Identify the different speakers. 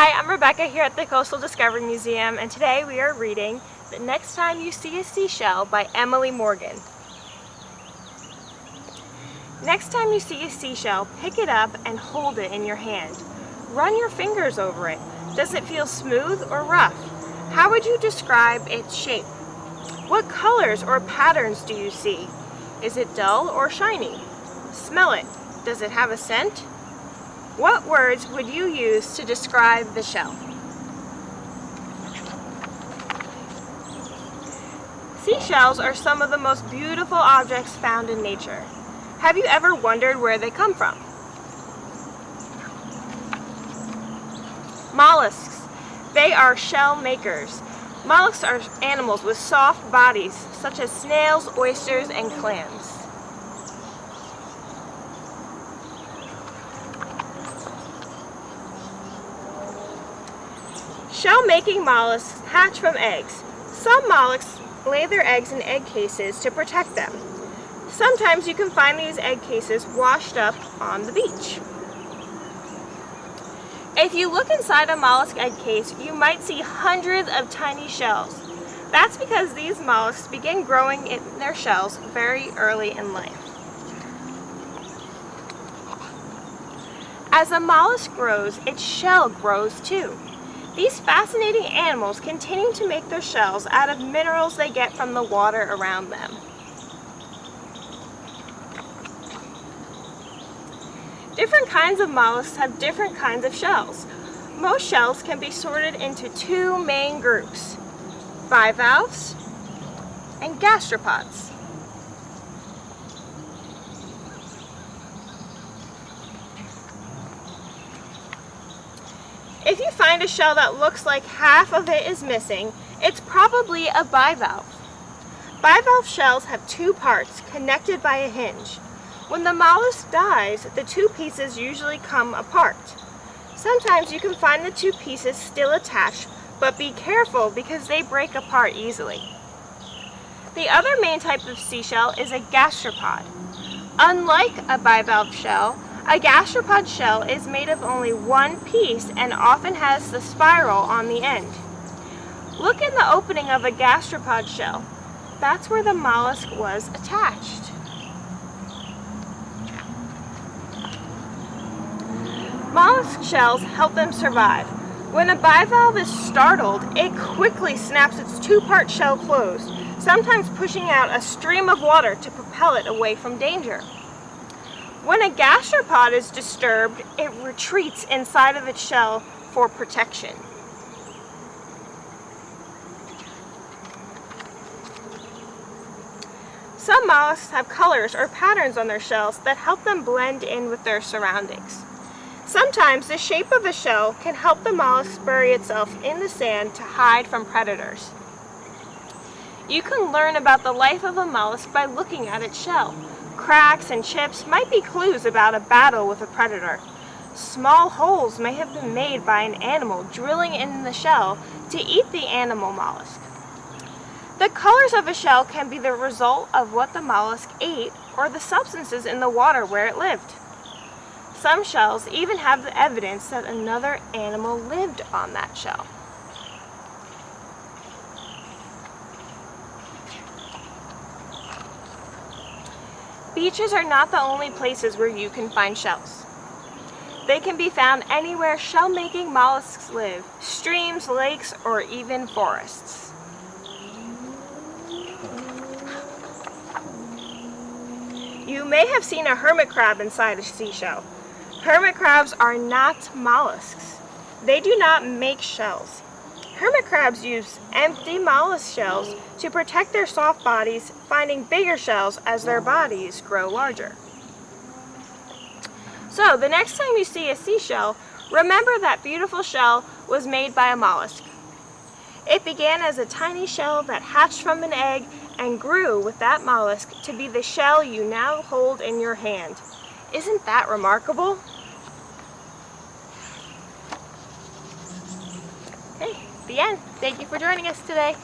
Speaker 1: Hi, I'm Rebecca here at the Coastal Discovery Museum, and today we are reading The Next Time You See a Seashell by Emily Morgan. Next time you see a seashell, pick it up and hold it in your hand. Run your fingers over it. Does it feel smooth or rough? How would you describe its shape? What colors or patterns do you see? Is it dull or shiny? Smell it. Does it have a scent? What words would you use to describe the shell? Seashells are some of the most beautiful objects found in nature. Have you ever wondered where they come from? Mollusks. They are shell makers. Mollusks are animals with soft bodies, such as snails, oysters, and clams. Shell-making mollusks hatch from eggs. Some mollusks lay their eggs in egg cases to protect them. Sometimes you can find these egg cases washed up on the beach. If you look inside a mollusk egg case, you might see hundreds of tiny shells. That's because these mollusks begin growing in their shells very early in life. As a mollusk grows, its shell grows too. These fascinating animals continue to make their shells out of minerals they get from the water around them. Different kinds of mollusks have different kinds of shells. Most shells can be sorted into two main groups: bivalves and gastropods. If you find a shell that looks like half of it is missing, it's probably a bivalve. Bivalve shells have two parts connected by a hinge. When the mollusk dies, the two pieces usually come apart. Sometimes you can find the two pieces still attached, but be careful because they break apart easily. The other main type of seashell is a gastropod. Unlike a bivalve shell, a gastropod shell is made of only one piece and often has the spiral on the end. Look in the opening of a gastropod shell. That's where the mollusk was attached. Mollusk shells help them survive. When a bivalve is startled, it quickly snaps its two-part shell closed, sometimes pushing out a stream of water to propel it away from danger. When a gastropod is disturbed, it retreats inside of its shell for protection. Some mollusks have colors or patterns on their shells that help them blend in with their surroundings. Sometimes the shape of a shell can help the mollusk bury itself in the sand to hide from predators. You can learn about the life of a mollusk by looking at its shell. Cracks and chips might be clues about a battle with a predator. Small holes may have been made by an animal drilling in the shell to eat the animal mollusk. The colors of a shell can be the result of what the mollusk ate or the substances in the water where it lived. Some shells even have the evidence that another animal lived on that shell. Beaches are not the only places where you can find shells. They can be found anywhere shell-making mollusks live: streams, lakes, or even forests. You may have seen a hermit crab inside a seashell. Hermit crabs are not mollusks. They do not make shells. Hermit crabs use empty mollusk shells to protect their soft bodies, finding bigger shells as their bodies grow larger. So, the next time you see a seashell, remember that beautiful shell was made by a mollusk. It began as a tiny shell that hatched from an egg and grew with that mollusk to be the shell you now hold in your hand. Isn't that remarkable? Okay, the end. Thank you for joining us today.